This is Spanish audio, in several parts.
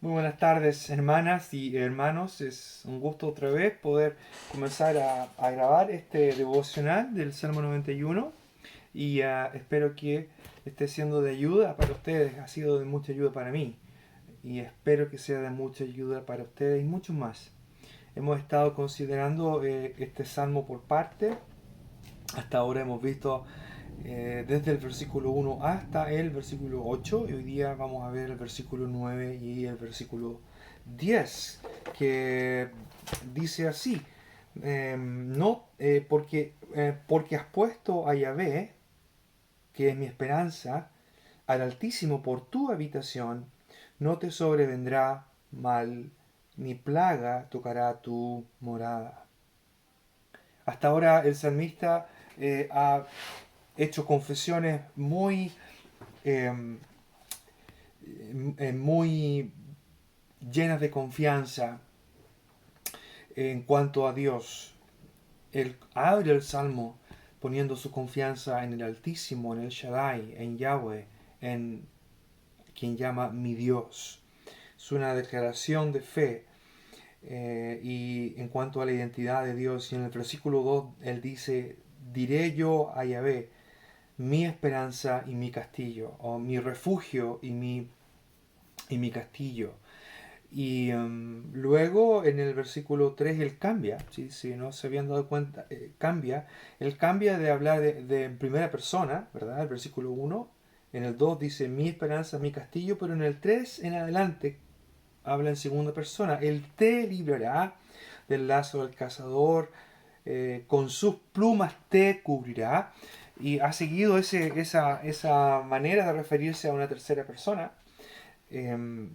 Muy buenas tardes, hermanas y hermanos. Es un gusto otra vez poder comenzar a grabar este devocional del Salmo 91 y espero que esté siendo de ayuda para ustedes. Ha sido de mucha ayuda para mí y espero que sea de mucha ayuda para ustedes y muchos más. Hemos estado considerando este salmo por parte. Hasta ahora hemos visto desde el versículo 1 hasta el versículo 8 y hoy día vamos a ver el versículo 9 y el versículo 10 que dice así, no, porque has puesto a Yahvé, que es mi esperanza, al Altísimo por tu habitación, no te sobrevendrá mal, ni plaga tocará tu morada. Hasta ahora el salmista ha hecho confesiones eh, muy llenas de confianza en cuanto a Dios. Él abre el salmo poniendo su confianza en el Altísimo, en el Shaddai, en Yahweh, en quien llama mi Dios. Es una declaración de fe. Y en cuanto a la identidad de Dios, y en el versículo 2 él dice, diré yo a Yahvé, mi esperanza y mi castillo, o mi refugio y mi castillo. Y luego en el versículo 3 él cambia, si no se habían dado cuenta, él cambia de hablar de primera persona, ¿verdad? El versículo 1, en el 2 dice mi esperanza, mi castillo, pero en el 3 en adelante habla en segunda persona, él te librará del lazo del cazador, con sus plumas te cubrirá, y ha seguido esa manera de referirse a una tercera persona. em,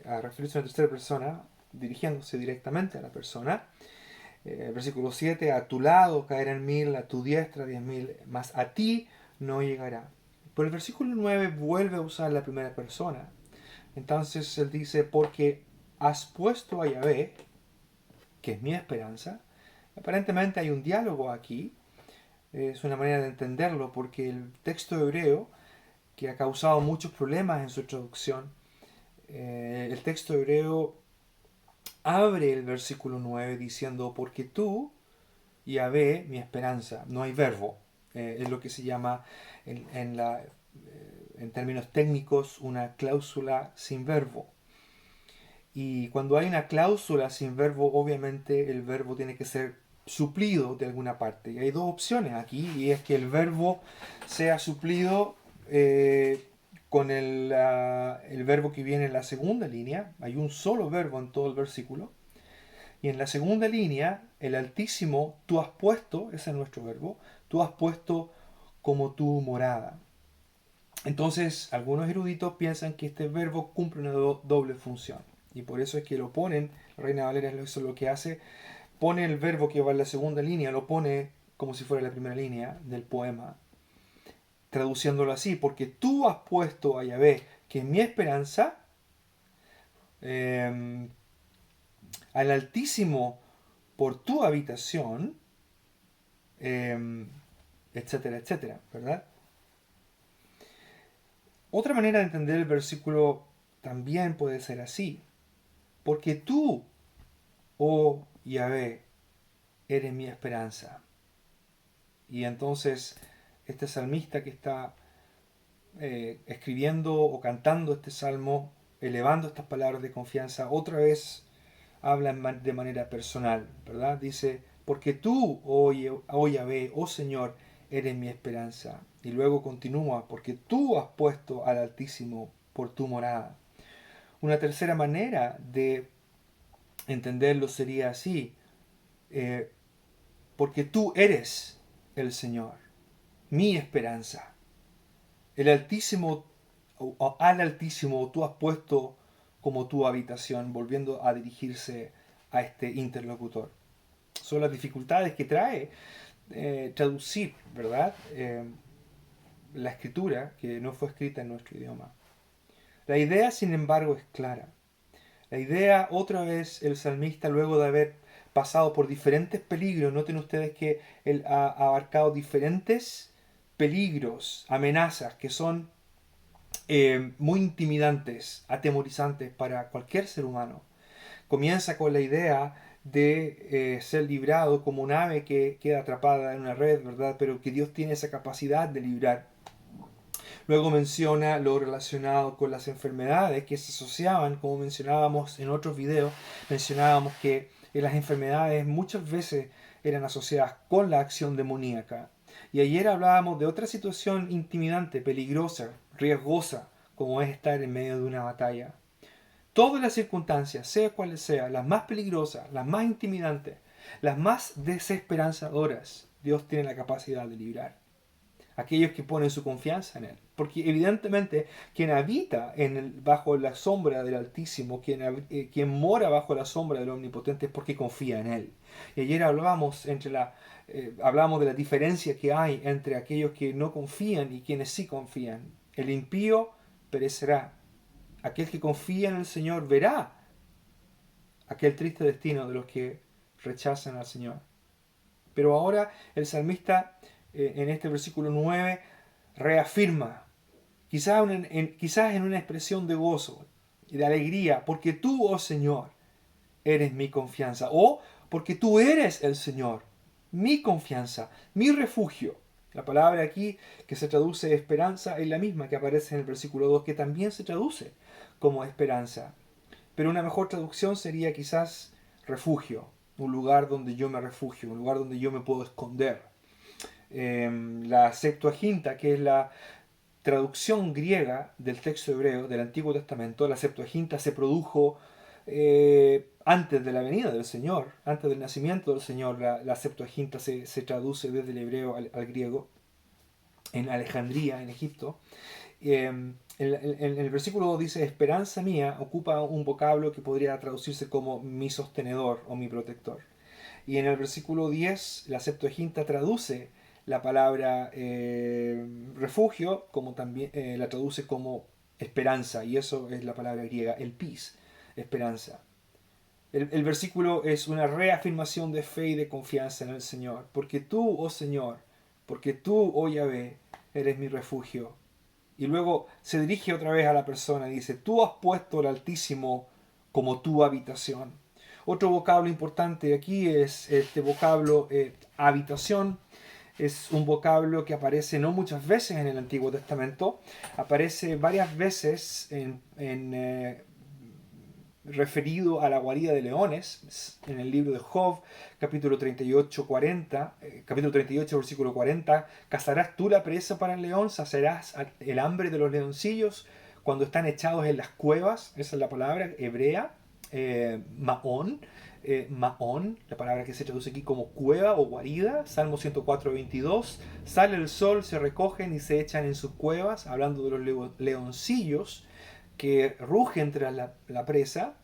a referirse a una tercera persona, dirigiéndose directamente a la persona. Versículo 7, a tu lado caerán 1000, a tu diestra 10.000, mas a ti no llegará. Pero el versículo 9 vuelve a usar la primera persona. Entonces él dice, porque has puesto a Yahvé, que es mi esperanza. Aparentemente hay un diálogo aquí. Es una manera de entenderlo porque el texto hebreo, que ha causado muchos problemas en su traducción, el texto hebreo abre el versículo 9 diciendo, porque tú, Yahvé, mi esperanza, no hay verbo, es lo que se llama en términos técnicos una cláusula sin verbo. Y cuando hay una cláusula sin verbo, obviamente el verbo tiene que ser suplido de alguna parte. Y hay dos opciones aquí, y es que el verbo sea suplido con el verbo que viene en la segunda línea. Hay un solo verbo en todo el versículo. Y en la segunda línea, el Altísimo, tú has puesto, ese es nuestro verbo, tú has puesto como tu morada. Entonces, algunos eruditos piensan que este verbo cumple una doble función. Y por eso es que lo ponen, la Reina Valera eso es lo que hace, pone el verbo que va en la segunda línea, lo pone como si fuera la primera línea del poema, traduciéndolo así, porque tú has puesto a Yahvé, que es mi esperanza, eh, al Altísimo por tu habitación, eh, etcétera, etcétera, ¿verdad? Otra manera de entender el versículo también puede ser así, porque tú, oh Yahvé, eres mi esperanza. Y entonces este salmista que está escribiendo o cantando este salmo, elevando estas palabras de confianza, otra vez habla de manera personal, ¿verdad? Dice, porque tú, oh Yahvé, oh Señor, eres mi esperanza. Y luego continúa, porque tú has puesto al Altísimo por tu morada. Una tercera manera de entenderlo sería así, eh, porque tú eres el Señor, mi esperanza. El Altísimo, o al Altísimo tú has puesto como tu habitación, volviendo a dirigirse a este interlocutor. Son las dificultades que trae traducir, ¿verdad? La escritura que no fue escrita en nuestro idioma. La idea, sin embargo, es clara. La idea, otra vez, el salmista, luego de haber pasado por diferentes peligros, noten ustedes que él ha abarcado diferentes peligros, amenazas, que son muy intimidantes, atemorizantes para cualquier ser humano. Comienza con la idea de ser librado como un ave que queda atrapada en una red, ¿verdad? Pero que Dios tiene esa capacidad de librar. Luego menciona lo relacionado con las enfermedades que se asociaban, como mencionábamos en otros videos, mencionábamos que las enfermedades muchas veces eran asociadas con la acción demoníaca. Y ayer hablábamos de otra situación intimidante, peligrosa, riesgosa, como es estar en medio de una batalla. Todas las circunstancias, sea cuales sean, las más peligrosas, las más intimidantes, las más desesperanzadoras, Dios tiene la capacidad de librar. Aquellos que ponen su confianza en Él. Porque evidentemente quien habita bajo la sombra del Altísimo, quien mora bajo la sombra del Omnipotente es porque confía en Él. Y ayer hablábamos hablamos de la diferencia que hay entre aquellos que no confían y quienes sí confían. El impío perecerá. Aquel que confía en el Señor verá aquel triste destino de los que rechazan al Señor. Pero ahora el salmista en este versículo 9 reafirma, quizás en una expresión de gozo y de alegría, porque tú, oh Señor, eres mi confianza, o porque tú eres el Señor, mi confianza, mi refugio. La palabra aquí que se traduce esperanza es la misma que aparece en el versículo 2, que también se traduce como esperanza. Pero una mejor traducción sería quizás refugio, un lugar donde yo me refugio, un lugar donde yo me puedo esconder. La Septuaginta, que es la traducción griega del texto hebreo del Antiguo Testamento, la Septuaginta se produjo antes de la venida del Señor, antes del nacimiento del Señor. La Septuaginta se traduce desde el hebreo al griego en Alejandría, en Egipto. En el versículo 2 dice, esperanza mía, ocupa un vocablo que podría traducirse como mi sostenedor o mi protector. Y en el versículo 10, la Septuaginta traduce la palabra refugio, como también la traduce como esperanza, y eso es la palabra griega, el pis, esperanza. El versículo es una reafirmación de fe y de confianza en el Señor, porque tú, oh Señor, porque tú, oh Yahvé, eres mi refugio. Y luego se dirige otra vez a la persona y dice, tú has puesto al Altísimo como tu habitación. Otro vocablo importante aquí es este vocablo habitación. Es un vocablo que aparece no muchas veces en el Antiguo Testamento, aparece varias veces referido a la guarida de leones en el libro de Job, capítulo 38, 40, capítulo 38, versículo 40, cazarás tú la presa para el león, saciarás el hambre de los leoncillos cuando están echados en las cuevas, esa es la palabra hebrea, maón, maón, la palabra que se traduce aquí como cueva o guarida, Salmo 104, 22, sale el sol, se recogen y se echan en sus cuevas, hablando de los leoncillos, que rugen tras la presa.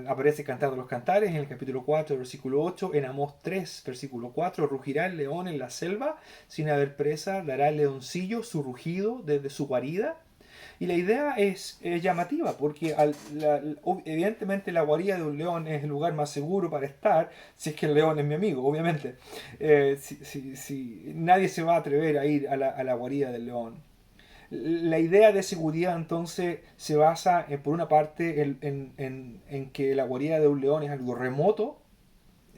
Aparece Cantando los Cantares en el capítulo 4, versículo 8. En Amós 3, versículo 4, rugirá el león en la selva, sin haber presa, dará el leoncillo su rugido desde su guarida. Y la idea es llamativa, porque evidentemente la guarida de un león es el lugar más seguro para estar, si es que el león es mi amigo, obviamente. Nadie se va a atrever a ir a la guarida del león. La idea de seguridad entonces se basa por una parte en que la guarida de un león es algo remoto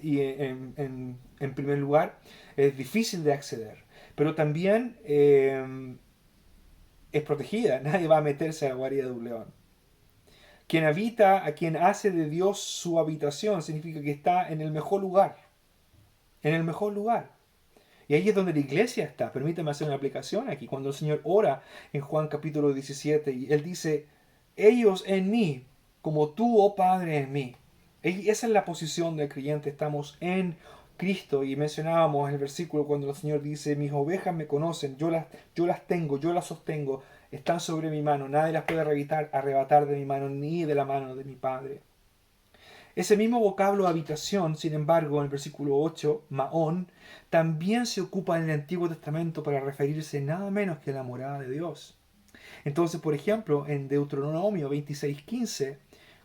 y en primer lugar es difícil de acceder, pero también es protegida, nadie va a meterse a la guarida de un león. Quien habita, a quien hace de Dios su habitación, significa que está en el mejor lugar, en el mejor lugar. Y ahí es donde la iglesia está. Permítame hacer una aplicación aquí. Cuando el Señor ora en Juan capítulo 17, y Él dice, ellos en mí, como tú, oh Padre, en mí. Esa es la posición del creyente. Estamos en Cristo. Y mencionábamos el versículo cuando el Señor dice, mis ovejas me conocen, yo las tengo, yo las sostengo, están sobre mi mano. Nadie las puede arrebatar de mi mano, ni de la mano de mi Padre. Ese mismo vocablo habitación, sin embargo, en el versículo 8, maón, también se ocupa en el Antiguo Testamento para referirse nada menos que a la morada de Dios. Entonces, por ejemplo, en Deuteronomio 26:15,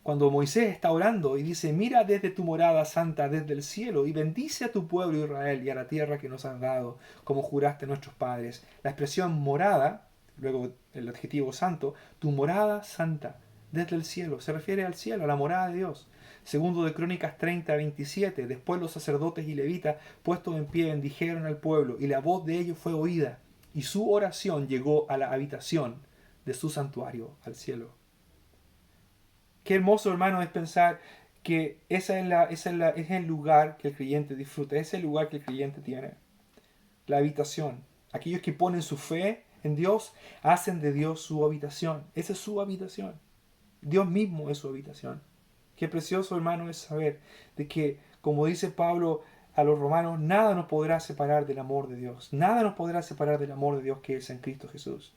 cuando Moisés está orando y dice, mira desde tu morada santa, desde el cielo, y bendice a tu pueblo Israel y a la tierra que nos has dado, como juraste a nuestros padres. La expresión morada luego el adjetivo santo, tu morada santa, desde el cielo. Se refiere al cielo, a la morada de Dios. Segundo de Crónicas 30:27. Después los sacerdotes y levitas, puestos en pie, bendijeron al pueblo, y la voz de ellos fue oída, y su oración llegó a la habitación de su santuario, al cielo. Qué hermoso, hermano, es pensar que es el lugar que el creyente disfruta, es el lugar que el creyente tiene. La habitación. Aquellos que ponen su fe en Dios hacen de Dios su habitación. Esa es su habitación. Dios mismo es su habitación. Qué precioso, hermano, es saber de que, como dice Pablo a los romanos, nada nos podrá separar del amor de Dios. Nada nos podrá separar del amor de Dios que es en Cristo Jesús.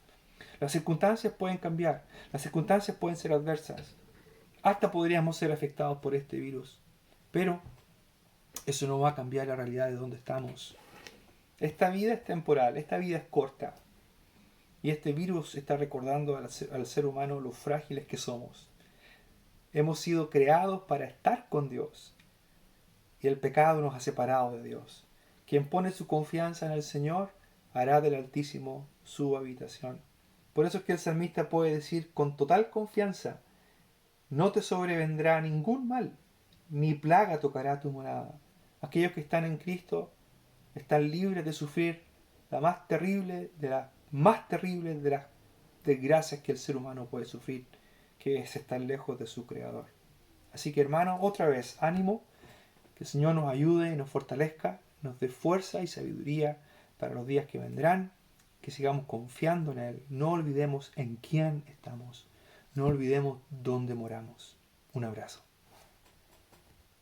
Las circunstancias pueden cambiar. Las circunstancias pueden ser adversas. Hasta podríamos ser afectados por este virus. Pero eso no va a cambiar la realidad de donde estamos. Esta vida es temporal, esta vida es corta. Y este virus está recordando al ser humano lo frágiles que somos. Hemos sido creados para estar con Dios. Y el pecado nos ha separado de Dios. Quien pone su confianza en el Señor hará del Altísimo su habitación. Por eso es que el salmista puede decir con total confianza, no te sobrevendrá ningún mal, ni plaga tocará tu morada. Aquellos que están en Cristo están libres de sufrir la más terrible de las desgracias que el ser humano puede sufrir, que es estar lejos de su Creador. Así que, hermano, otra vez, ánimo, que el Señor nos ayude y nos fortalezca, nos dé fuerza y sabiduría para los días que vendrán, que sigamos confiando en Él. No olvidemos en quién estamos, no olvidemos dónde moramos. Un abrazo.